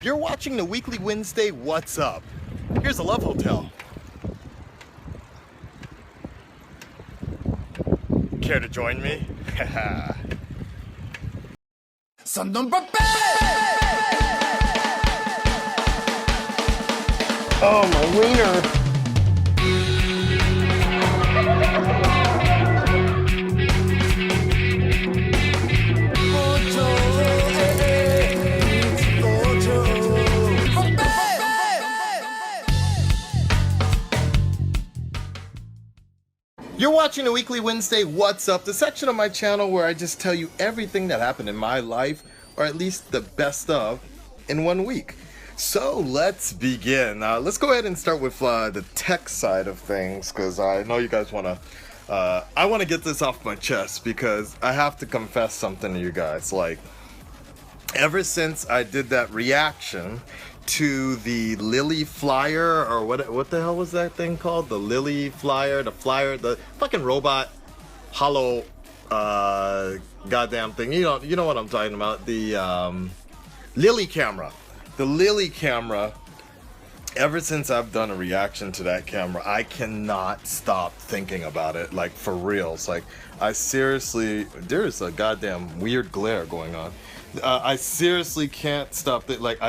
You're watching the weekly Wednesday What's Up. Here's a love hotel. Care to join me? Son d'un papel! Oh, my wiener. You're watching the weekly Wednesday What's Up, the section of my channel where I just tell you everything that happened in my life, or at least the best of, in 1 week. So let's begin. Let's go ahead and start with the tech side of things, because I know you guys want to, I want to get this off my chest because I have to confess something to you guys. Like, ever since I did that reaction to the Lily Flyer, or what the hell was that thing called? The Lily Flyer, the fucking robot hollow goddamn thing. You know what I'm talking about. The Lily camera. The Lily camera. Ever since I've done a reaction to that camera, I cannot stop thinking about it. Like, for reals. Like, I seriously, there's a goddamn weird glare going on. I seriously can't stop it. Like,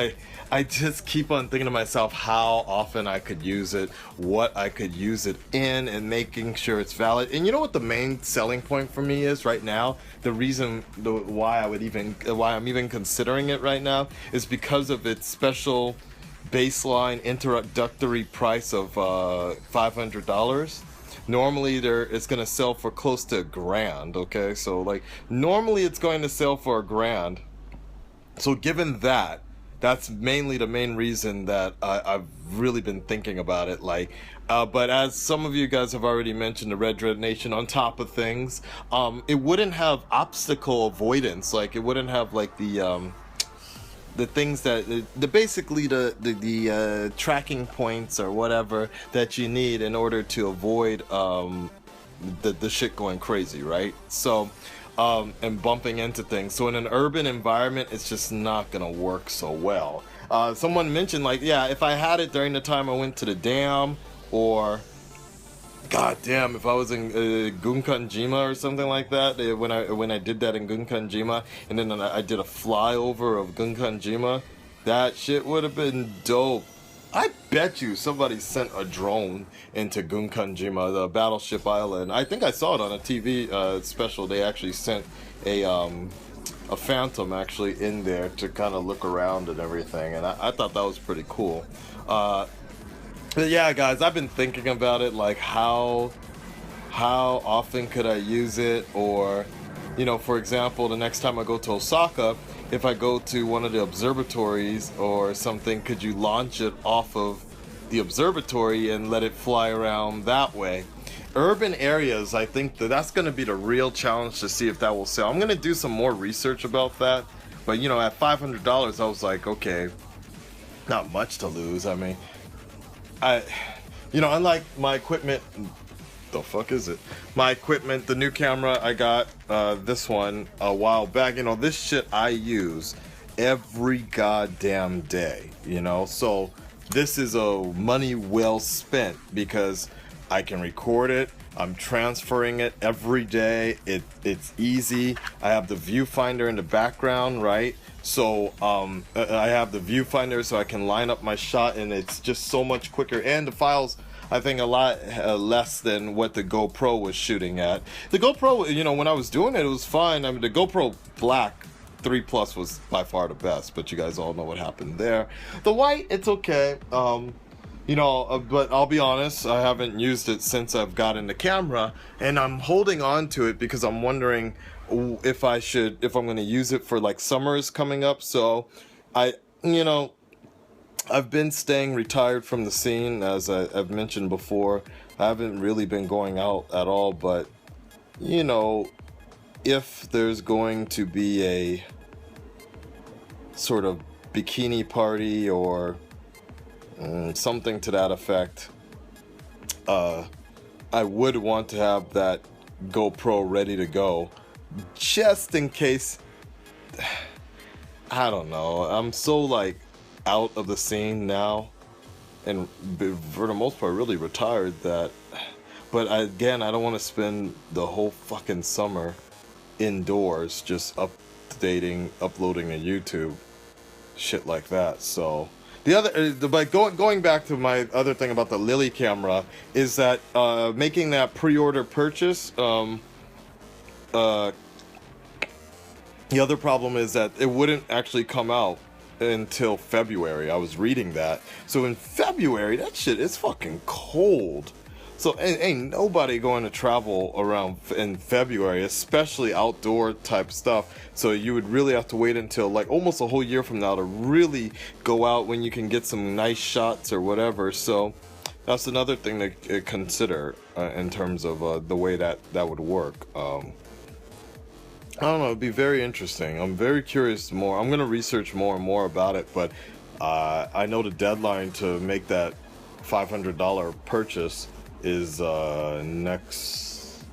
I just keep on thinking to myself how often I could use it, what I could use it in, and making sure it's valid. And you know what the main selling point for me is right now? The reason why I'm even considering it right now is because of its special baseline introductory price of $500. Normally it's going to sell for close to $1,000, okay? So like normally it's going to sell for $1,000. So given that, that's mainly the main reason that I've really been thinking about it. Like, but as some of you guys have already mentioned, the Red Dread Nation on top of things, it wouldn't have obstacle avoidance. Like, it wouldn't have like the things that basically the tracking points or whatever that you need in order to avoid the shit going crazy, right? So. And bumping into things. So in an urban environment, it's just not gonna work so well. Someone mentioned, like, yeah, if I had it during the time I went to the dam, or goddamn, if I was in Gunkanjima or something like that, when I did that in Gunkanjima, and then I did a flyover of Gunkanjima, that shit would have been dope. I bet you somebody sent a drone into Gunkanjima, the Battleship Island. I think I saw it on a TV special. They actually sent a Phantom actually in there to kind of look around and everything, and I thought that was pretty cool. But yeah, guys, I've been thinking about it, like how often could I use it, or, you know, for example, the next time I go to Osaka, if I go to one of the observatories or something, could you launch it off of the observatory and let it fly around that way? Urban areas, I think that's going to be the real challenge to see if that will sell. I'm going to do some more research about that. But, you know, at $500, I was like, okay, not much to lose. I mean, you know, unlike my equipment, the fuck is it? My equipment, the new camera I got, this one a while back, you know, this shit I use every goddamn day, you know, so this is a money well spent because I can record it, I'm transferring it every day, it's easy, I have the viewfinder in the background, right? So I have the viewfinder so I can line up my shot, and it's just so much quicker, and the files, I think, a lot less than what the GoPro was shooting at. The GoPro, you know, when I was doing it, it was fine. I mean, the GoPro Black 3 Plus was by far the best, but you guys all know what happened there. The white, it's okay. You know, but I'll be honest, I haven't used it since I've gotten the camera, and I'm holding on to it because I'm wondering if I'm going to use it for like summers coming up. So you know, I've been staying retired from the scene, as I've mentioned before. I haven't really been going out at all, but, you know, if there's going to be a sort of bikini party or something to that effect, I would want to have that GoPro ready to go, just in case. I don't know, I'm so like, out of the scene now, and for the most part really retired, that but again, I don't want to spend the whole fucking summer indoors just uploading to YouTube, shit like that. So the other, but going back to my other thing about the Lily camera is that making that pre-order purchase, the other problem is that it wouldn't actually come out until February. I was reading that. So in February, that shit is fucking cold. So ain't nobody going to travel around in February, especially outdoor type stuff. So you would really have to wait until like almost a whole year from now to really go out when you can get some nice shots or whatever. So that's another thing to consider in terms of the way that would work. I don't know, it'd be very interesting. I'm very curious more. I'm going to research more and more about it, but I know the deadline to make that $500 purchase is next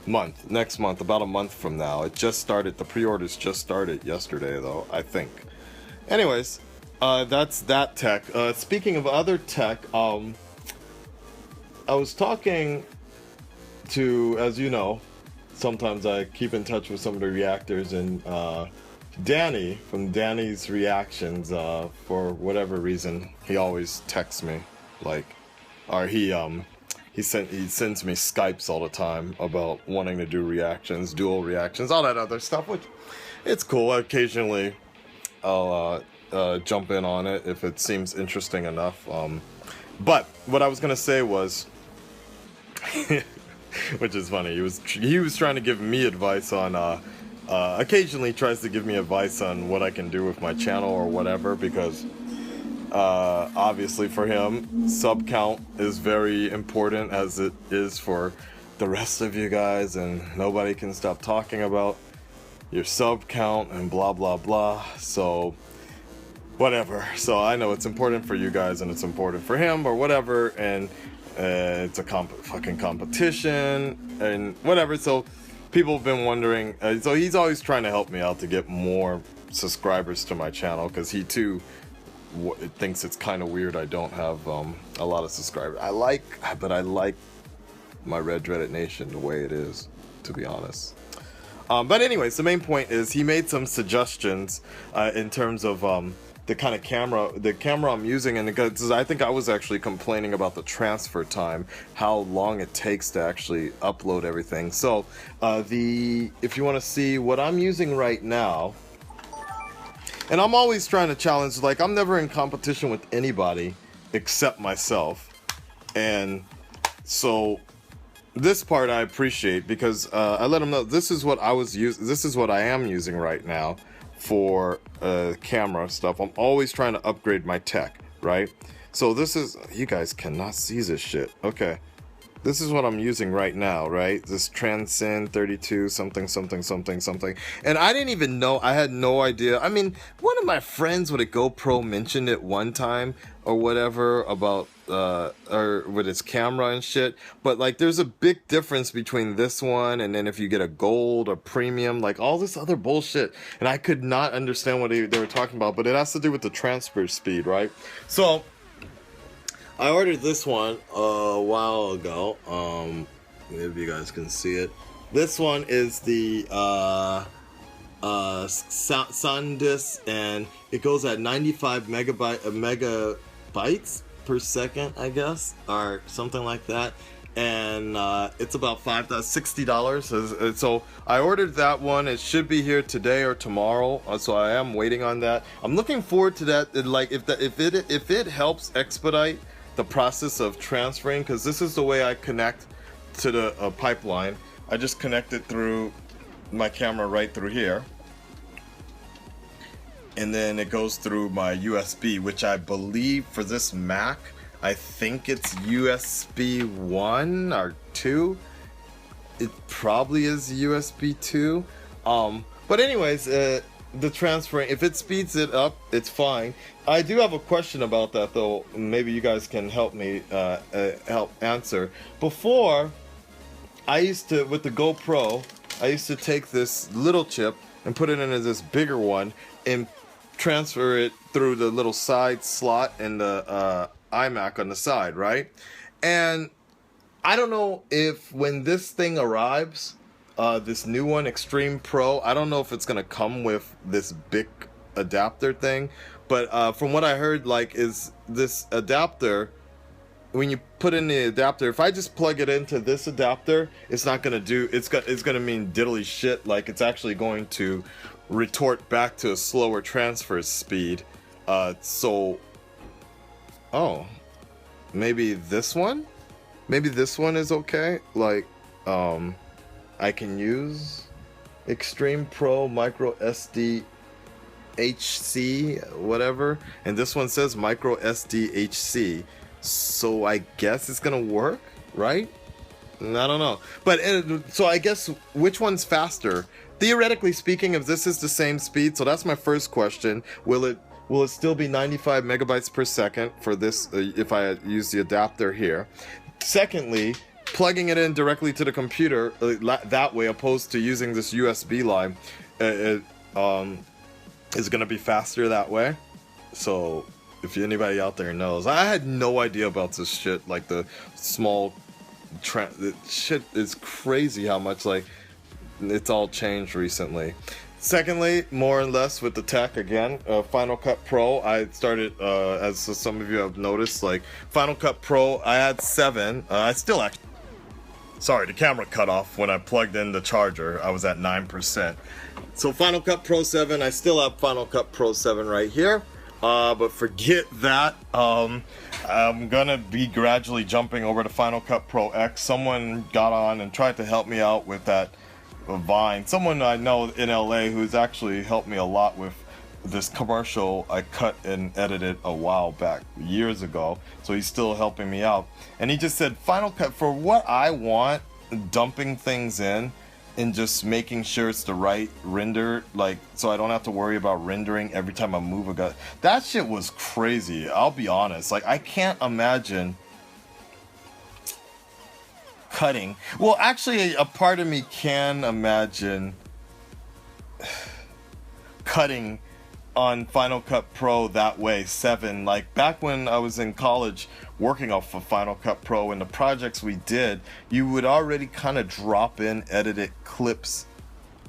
month, about a month from now. It just started, the pre-orders just started yesterday though, I think. Anyways, that's that tech. Speaking of other tech, I was talking to, as you know, sometimes I keep in touch with some of the reactors, and Danny from Danny's Reactions, for whatever reason, he always texts me, like, or he sends me Skypes all the time about wanting to do reactions, dual reactions, all that other stuff, which it's cool. Occasionally I'll jump in on it if it seems interesting enough. But what I was gonna say was which is funny, he was trying to give me advice on occasionally tries to give me advice on what I can do with my channel or whatever, because obviously for him sub count is very important, as it is for the rest of you guys, and nobody can stop talking about your sub count and blah blah blah. So whatever, so I know it's important for you guys and it's important for him or whatever, and it's a fucking competition and whatever. So people have been wondering, so he's always trying to help me out to get more subscribers to my channel, because he too thinks it's kind of weird I don't have a lot of subscribers. I like my Red Dreaded Nation the way it is, to be honest. But anyways, the main point is he made some suggestions in terms of the kind of camera I'm using, and because I think I was actually complaining about the transfer time, how long it takes to actually upload everything. So if you want to see what I'm using right now, and I'm always trying to challenge, like, I'm never in competition with anybody except myself, and so this part I appreciate, because I let them know this is what I am using right now for camera stuff. I'm always trying to upgrade my tech, right? So this is, you guys cannot see this shit. Okay, this is what I'm using right now, right? This Transcend 32 something something something something, and I didn't even know, I had no idea. I mean, one of my friends with a GoPro mentioned it one time or whatever about or with its camera and shit, but like there's a big difference between this one and then if you get a gold or premium, like all this other bullshit, and I could not understand what they were talking about, but it has to do with the transfer speed, right? So I ordered this one a while ago. Maybe you guys can see it. This one is the SanDisk, and it goes at 95 megabytes per second, I guess, or something like that. And it's about $60. So I ordered that one. It should be here today or tomorrow. So I am waiting on that. I'm looking forward to that. Like if it helps expedite the process of transferring, because this is the way I connect to the pipeline. I just connect it through my camera right through here, and then it goes through my USB, which I believe for this Mac, I think it's USB 1 or 2. It probably is USB 2. But anyways, the transferring, if it speeds it up, it's fine. I do have a question about that though. Maybe you guys can help me help answer. Before, I used to, with the GoPro, I used to take this little chip and put it into this bigger one and transfer it through the little side slot in the iMac on the side, right? And I don't know if when this thing arrives, this new one, Extreme Pro, I don't know if it's gonna come with this big adapter thing, but from what I heard, like, is this adapter, when you put in the adapter, if I just plug it into this adapter, it's not gonna do, it's gonna mean diddly shit. Like, it's actually going to retort back to a slower transfer speed. So, oh, maybe this one? Maybe this one is okay. Like, I can use Extreme Pro Micro SD HC, whatever, and this one says Micro SD HC. So I guess it's gonna work, right? I don't know. But so I guess which one's faster? Theoretically speaking, if this is the same speed, so that's my first question. Will it still be 95 megabytes per second for this if I use the adapter here? Secondly, plugging it in directly to the computer that way, opposed to using this USB line, is gonna be faster that way. So if anybody out there knows, I had no idea about this shit. Like the small shit is crazy how much like it's all changed recently. Secondly, more or less with the tech again, Final Cut Pro. I started, as some of you have noticed, like Final Cut Pro. I had 7. I still actually. Sorry, the camera cut off when I plugged in the charger. I was at 9%. So Final Cut Pro 7. I still have Final Cut Pro 7 right here. But forget that. I'm gonna be gradually jumping over to Final Cut Pro X. Someone got on and tried to help me out with that Vine. Someone I know in LA who's actually helped me a lot with this commercial I cut and edited a while back, years ago. So he's still helping me out. And he just said, Final Cut, for what I want, dumping things in and just making sure it's the right render, like, so I don't have to worry about rendering every time I move a gun. That shit was crazy, I'll be honest. Like, I can't imagine cutting. Well, actually, a part of me can imagine cutting on Final Cut Pro that way, 7. Like, back when I was in college working off of Final Cut Pro and the projects we did, you would already kind of drop in edited clips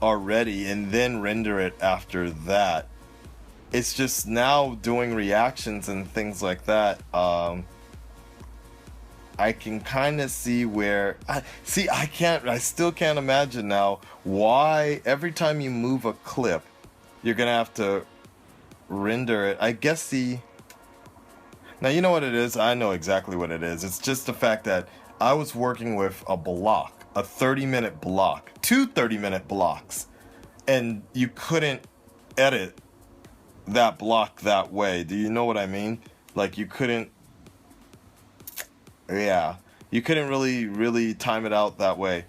already and then render it after that. It's just now doing reactions and things like that, I can kind of see where I still can't imagine now why every time you move a clip you're gonna have to render it. I guess now you know what it is. I know exactly what it is. It's just the fact that I was working with a block, a 30-minute block, 2 30-minute blocks, and you couldn't edit that block that way. Do you know what I mean? Like, you couldn't, yeah, you couldn't really time it out that way.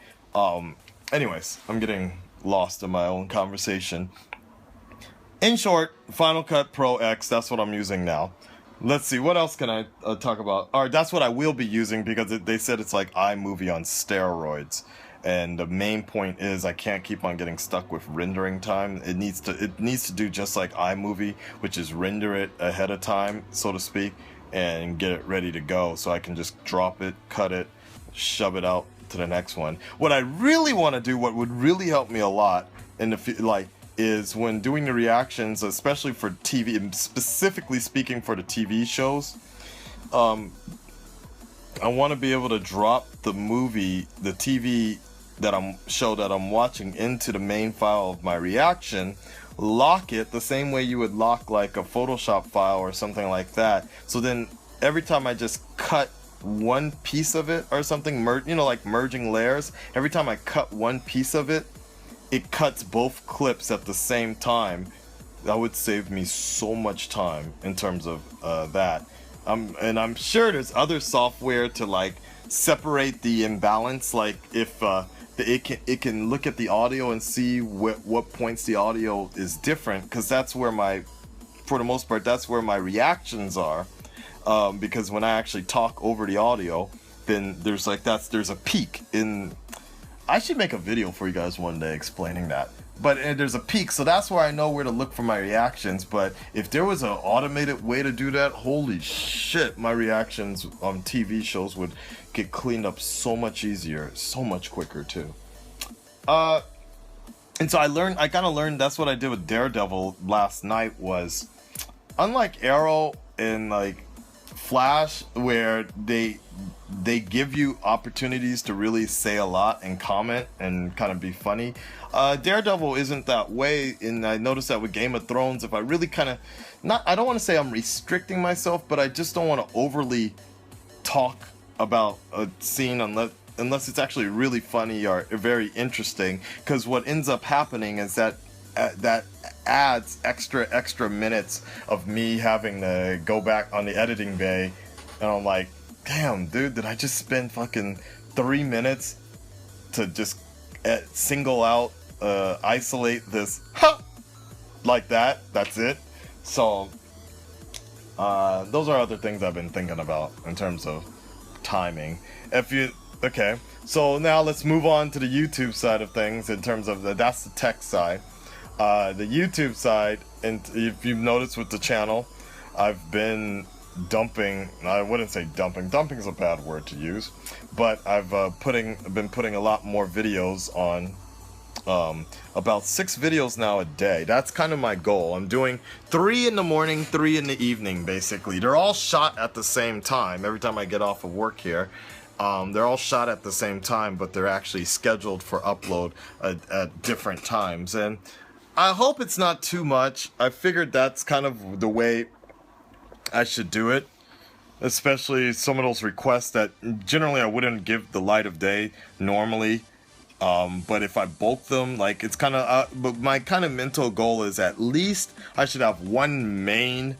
Anyways, I'm getting lost in my own conversation. In short, Final Cut Pro X, that's what I'm using now. Let's see, what else can I talk about? Or that's what I will be using, because they said it's like iMovie on steroids. And the main point is I can't keep on getting stuck with rendering time. It needs to do just like iMovie, which is render it ahead of time, so to speak, and get it ready to go, so I can just drop it, cut it, shove it out to the next one. What I really want to do, what would really help me a lot in the is when doing the reactions, especially for TV, specifically speaking for the TV shows, I want to be able to drop the movie, the TV show that I'm watching, into the main file of my reaction, lock it the same way you would lock like a Photoshop file or something like that. So then every time I just cut one piece of it or something, like merging layers, every time I cut one piece of it, it cuts both clips at the same time. That would save me so much time in terms of that. And I'm sure there's other software to like separate the imbalance, like if it can look at the audio and see what points the audio is different, because that's where for the most part, that's where my reactions are. Because when I actually talk over the audio, then there's a peak in. I should make a video for you guys one day explaining that. but there's a peak, so that's where I know where to look for my reactions. But if there was an automated way to do that, holy shit, my reactions on TV shows would get cleaned up so much easier, so much quicker too. And so I kind of learned, that's what I did with Daredevil last night, was unlike Arrow and like Flash, where they give you opportunities to really say a lot and comment and kind of be funny. Daredevil isn't that way, and I noticed that with Game of Thrones, if I really kind of, I don't want to say I'm restricting myself, but I just don't want to overly talk about a scene unless it's actually really funny or very interesting, because what ends up happening is that that adds extra minutes of me having to go back on the editing bay, and I'm like, damn dude, did I just spend fucking 3 minutes to just single out, isolate this like that's it. So those are other things I've been thinking about in terms of timing. Okay, so now let's move on to the YouTube side of things in terms of that's the tech side. The YouTube side, and if you've noticed with the channel, I've been dumping, I wouldn't say dumping is a bad word to use, but I've been putting a lot more videos on, about 6 videos now a day. That's kind of my goal. I'm doing 3 in the morning, 3 in the evening, basically. They're all shot at the same time every time I get off of work here. They're all shot at the same time, but they're actually scheduled for upload at different times, and I hope it's not too much. I figured that's kind of the way I should do it, especially some of those requests that generally I wouldn't give the light of day normally, but if I bulk them, like, it's kind of but my kind of mental goal is at least I should have one main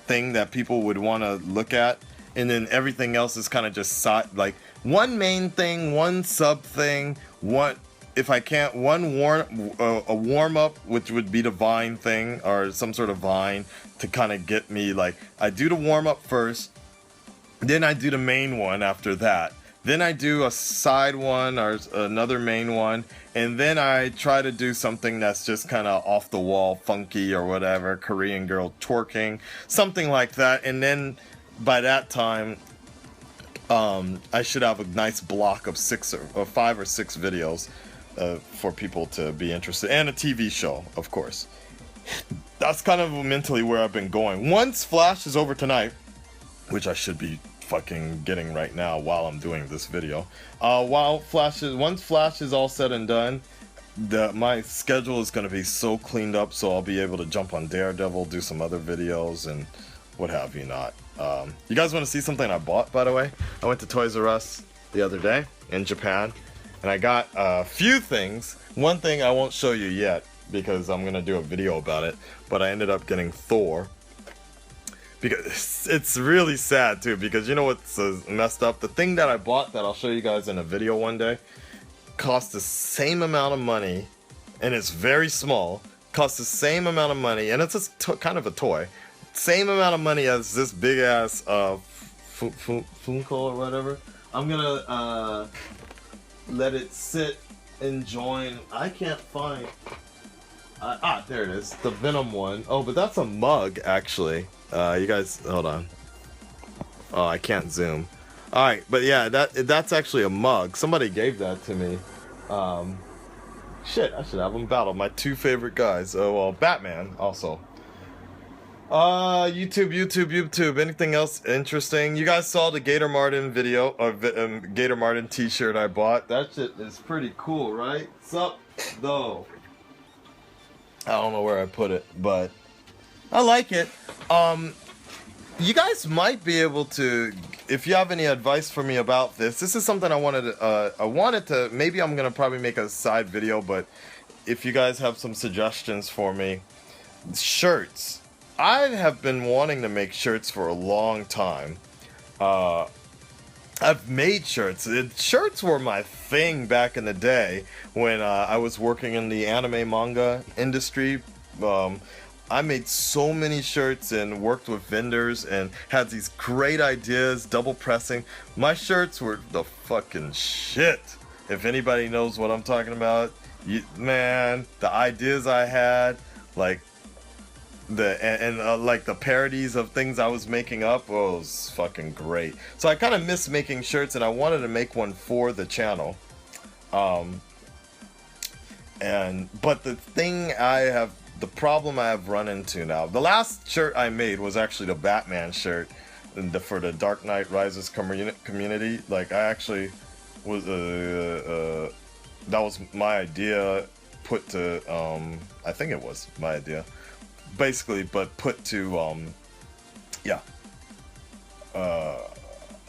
thing that people would want to look at, and then everything else is kind of just side, like one main thing, one sub thing, one, if I can't, one a warm up, which would be the Vine thing or some sort of Vine to kind of get me, like, I do the warm up first, then I do the main one after that, then I do a side one or another main one, and then I try to do something that's just kind of off the wall, funky or whatever, Korean girl twerking, something like that, and then by that time I should have a nice block of 5 or 6 videos for people to be interested, and a TV show, of course. That's kind of mentally where I've been going. Once Flash is over tonight, which I should be fucking getting right now while I'm doing this video, once Flash is all said and done, my schedule is going to be so cleaned up, so I'll be able to jump on Daredevil, do some other videos, and what have you not. You guys want to see something I bought, by the way? I went to Toys R Us the other day in Japan, and I got a few things. One thing I won't show you yet because I'm gonna do a video about it, but I ended up getting Thor. Because it's really sad too, because you know what's messed up? The thing that I bought that I'll show you guys in a video one day cost the same amount of money, and it's very small, cost the same amount of money, and it's just kind of a toy. Same amount of money as this big ass Funko or whatever. I'm gonna let it sit and join. I can't find. There it is, the Venom one. Oh, but that's a mug actually. You guys, hold on. Oh, I can't zoom. All right, but yeah, that's actually a mug. Somebody gave that to me. Shit, I should have them battle my 2 favorite guys. Oh well, Batman also. YouTube. Anything else interesting? You guys saw the Gator Martin video, or Gator Martin t-shirt I bought. That shit is pretty cool, right? Sup, though. I don't know where I put it, but I like it. You guys might be able to, if you have any advice for me about this. This is something I wanted to, maybe I'm gonna probably make a side video, but if you guys have some suggestions for me. Shirts. I have been wanting to make shirts for a long time. I've made shirts. Shirts were my thing back in the day when I was working in the anime manga industry. I made so many shirts and worked with vendors and had these great ideas, double pressing. My shirts were the fucking shit. If anybody knows what I'm talking about, Man, the ideas I had, like like the parodies of things I was making up, was fucking great. So I kind of miss making shirts, and I wanted to make one for the channel. But the problem I have run into now, the last shirt I made was actually the Batman shirt for the Dark Knight Rises community. Like, I actually was that was my idea, put to I think it was my idea basically, but put to yeah,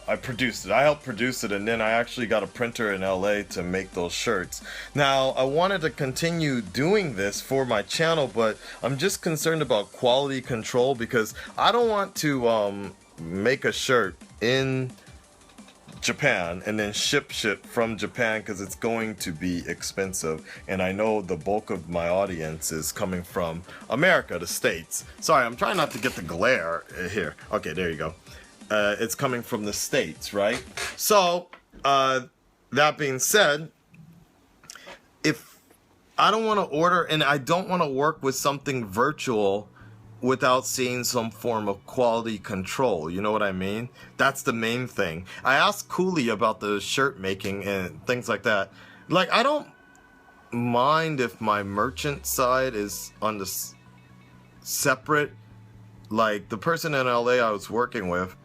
I produced it. I helped produce it, and then I actually got a printer in LA to make those shirts. Now, I wanted to continue doing this for my channel, but I'm just concerned about quality control, because I don't want to make a shirt in Japan and then ship shit from Japan, because it's going to be expensive, and I know the bulk of my audience is coming from America, the States. Sorry, I'm trying not to get the glare here. Okay, there you go. It's coming from the States, right? So, that being said, if I don't want to order, and I don't want to work with something virtual without seeing some form of quality control, you know what I mean? That's the main thing. I asked Cooley about the shirt making and things like that. Like, I don't mind if my merchant side is on the separate. Like, the person in LA I was working with,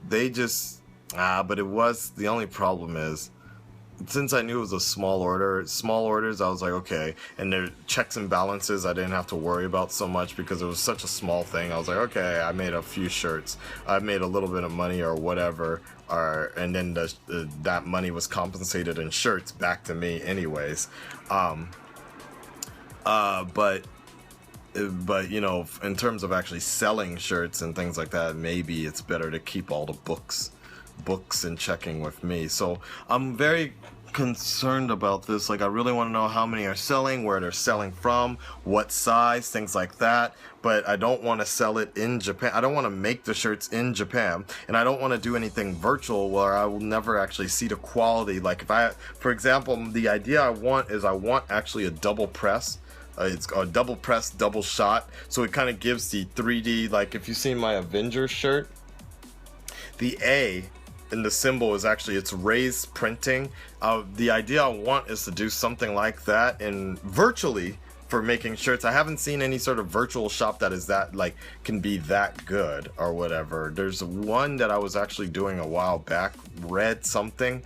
they just, but it was, the only problem is, since I knew it was a small orders, I was like, okay, and their checks and balances, I didn't have to worry about so much, because it was such a small thing. I was like, okay, I made a few shirts, I made a little bit of money or whatever, and then that money was compensated in shirts back to me anyways. But you know, in terms of actually selling shirts and things like that, maybe it's better to keep all the books and checking with me. So I'm very concerned about this. Like, I really want to know how many are selling, where they're selling from, what size, things like that. But I don't want to sell it in Japan. I don't want to make the shirts in Japan, and I don't want to do anything virtual where I will never actually see the quality. Like, if I, for example, the idea I want actually a double press. It's a double press, double shot, so it kind of gives the 3D, like if you see my Avengers shirt, the A in the symbol is actually, it's raised printing. The idea I want is to do something like that, and virtually for making shirts. I haven't seen any sort of virtual shop that is that, like, can be that good or whatever. There's one that I was actually doing a while back, Red something,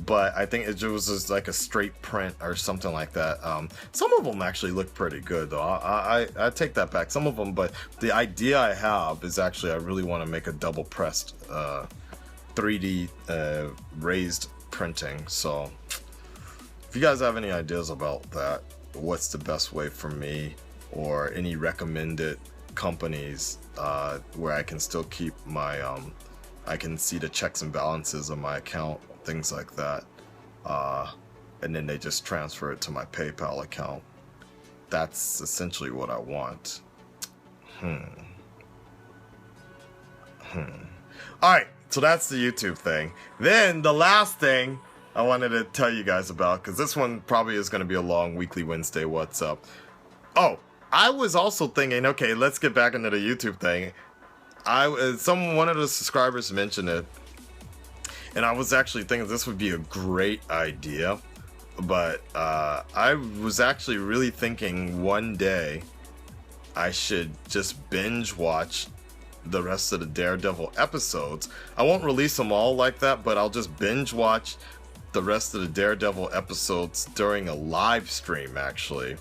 but I think it was just like a straight print or something like that. Some of them actually look pretty good, though. I take that back, some of them, but the idea I have is actually, I really want to make a double pressed 3D raised printing. So if you guys have any ideas about that, what's the best way for me, or any recommended companies where I can still keep my I can see the checks and balances of my account, things like that, and then they just transfer it to my PayPal account. That's essentially what I want. Alright, so that's the YouTube thing. Then the last thing I wanted to tell you guys about, because this one probably is going to be a long weekly Wednesday What's Up. Oh, I was also thinking, okay, let's get back into the YouTube thing. One of the subscribers mentioned it, and I was actually thinking this would be a great idea, but I was actually really thinking one day I should just binge watch the rest of the Daredevil episodes. I won't release them all like that, but I'll just binge watch the rest of the Daredevil episodes during a live stream, actually.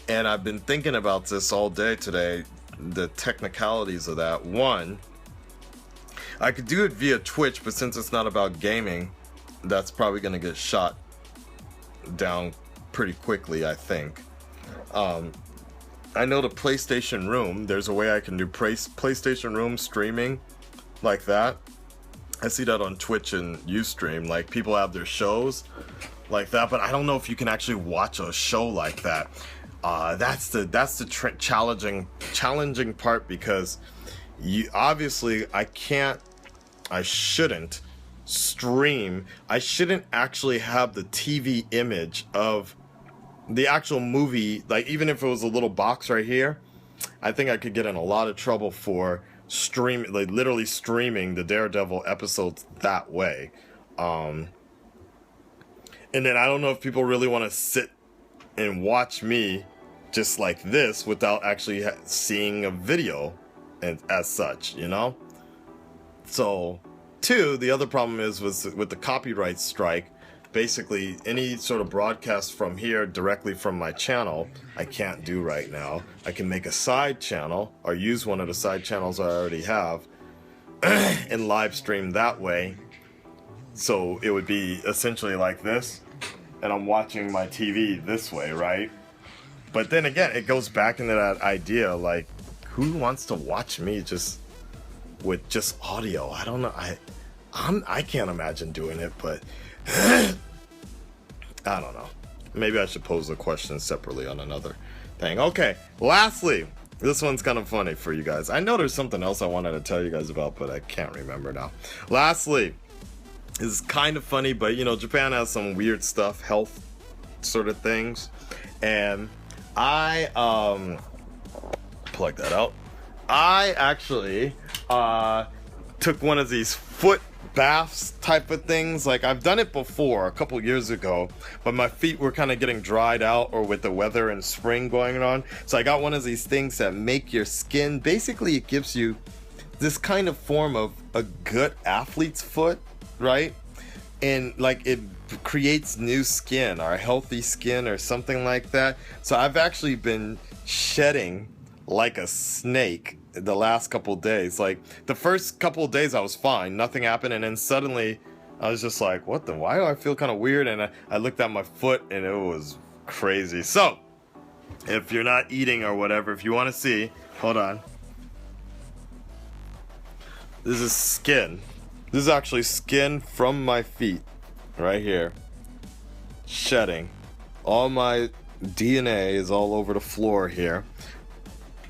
And I've been thinking about this all day today, the technicalities of that. One, I could do it via Twitch, but since it's not about gaming, that's probably going to get shot down pretty quickly, I think. I know the PlayStation Room, there's a way I can do PlayStation Room streaming like that. I see that on Twitch and Ustream, like people have their shows like that, but I don't know if you can actually watch a show like that. That's the challenging part, because obviously I shouldn't stream. I shouldn't actually have the TV image of the actual movie, like even if it was a little box right here, I think I could get in a lot of trouble for like literally streaming the Daredevil episodes that way. And then I don't know if people really want to sit and watch me just like this without actually seeing a video and as such, you know? So, two, the other problem is with the copyright strike, basically any sort of broadcast from here directly from my channel I can't do right now. I can make a side channel or use one of the side channels I already have and live stream that way. So it would be essentially like this, and I'm watching my TV this way, right? But then again, it goes back into that idea, like, who wants to watch me just with just audio? I don't know. I can't imagine doing it, but I don't know. Maybe I should pose the question separately on another thing. Okay, lastly, this one's kind of funny for you guys. I know there's something else I wanted to tell you guys about, but I can't remember now. Lastly, this is kind of funny, but you know, Japan has some weird stuff, health sort of things, and I plug that out. I actually took one of these foot baths type of things. Like, I've done it before a couple years ago, but my feet were kind of getting dried out, or with the weather and spring going on. So I got one of these things that make your skin, basically it gives you this kind of form of a good athlete's foot, right? And like it creates new skin or healthy skin or something like that. So I've actually been shedding like a snake the last couple days. Like the first couple of days I was fine, nothing happened, and then suddenly I was just like, what the, why do I feel kind of weird? And I looked at my foot and it was crazy. So if you're not eating or whatever, if you want to see, hold on, this is skin. This is actually skin from my feet right here, shedding. All my DNA is all over the floor here.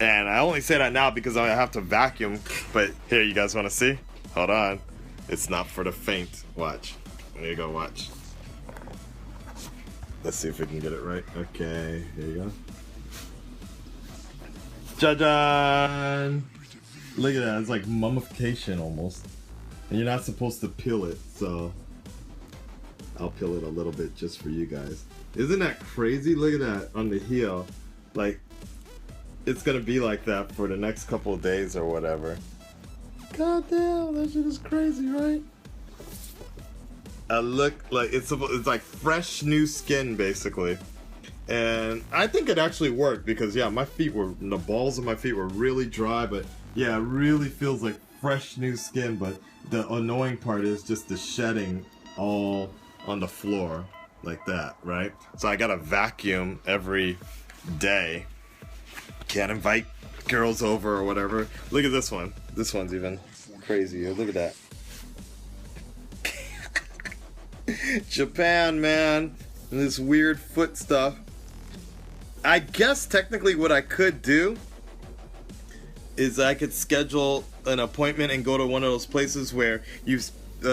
And I only say that now because I have to vacuum. But here, you guys want to see? Hold on. It's not for the faint. Watch. There you go, watch. Let's see if we can get it right. Okay, here you go. Ja-jan! Look at that. It's like mummification almost. And you're not supposed to peel it, so I'll peel it a little bit just for you guys. Isn't that crazy? Look at that on the heel. Like, it's gonna be like that for the next couple of days or whatever. God damn, that shit is crazy, right? I look like it's like fresh new skin basically. And I think it actually worked because yeah, the balls of my feet were really dry, but yeah, it really feels like fresh new skin. But the annoying part is just the shedding all on the floor like that, right? So I gotta vacuum every day. Can't invite girls over or whatever. Look at this one. This one's even crazier. Look at that. Japan, man. And this weird foot stuff. I guess technically what I could do is I could schedule an appointment and go to one of those places where you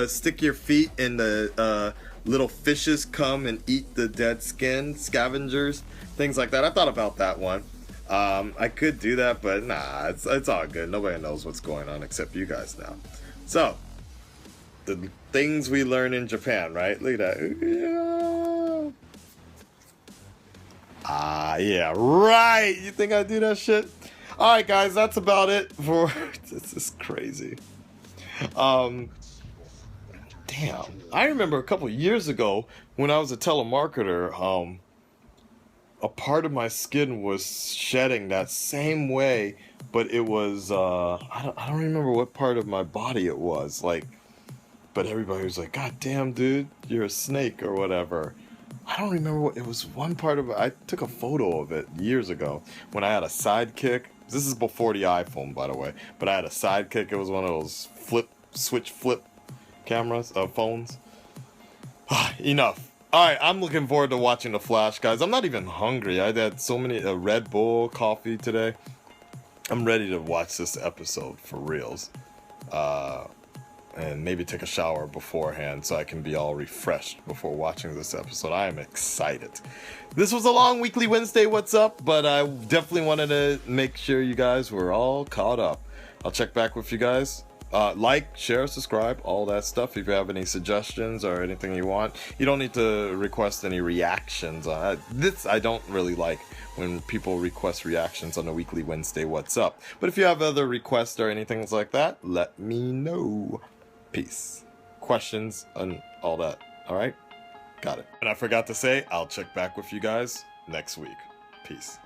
stick your feet and the little fishes come and eat the dead skin, scavengers, things like that. I thought about that one. I could do that, but nah, it's all good. Nobody knows what's going on except you guys now. So, the things we learn in Japan, right? Look at that. Yeah. Ah, yeah, right. You think I do that shit? All right, guys, that's about it for. This is crazy. Damn. I remember a couple years ago when I was a telemarketer. A part of my skin was shedding that same way, but it was I don't remember what part of my body it was, like, but everybody was like, God damn, dude, you're a snake or whatever. I don't remember what it was. One part of it, I took a photo of it years ago when I had a Sidekick. This is before the iPhone, by the way, but I had a Sidekick. It was one of those switch flip cameras, phones. Enough. Alright, I'm looking forward to watching The Flash, guys. I'm not even hungry. I had so many Red Bull coffee today. I'm ready to watch this episode for reals. and maybe take a shower beforehand so I can be all refreshed before watching this episode. I am excited. This was a long weekly Wednesday What's Up, but I definitely wanted to make sure you guys were all caught up. I'll check back with you guys. Like, share, subscribe, all that stuff. If you have any suggestions or anything you want, you don't need to request any reactions. This I don't really like when people request reactions on a weekly Wednesday What's Up. But if you have other requests or anything like that, let me know. Peace. Questions and all that. All right? Got it. And I forgot to say, I'll check back with you guys next week. Peace.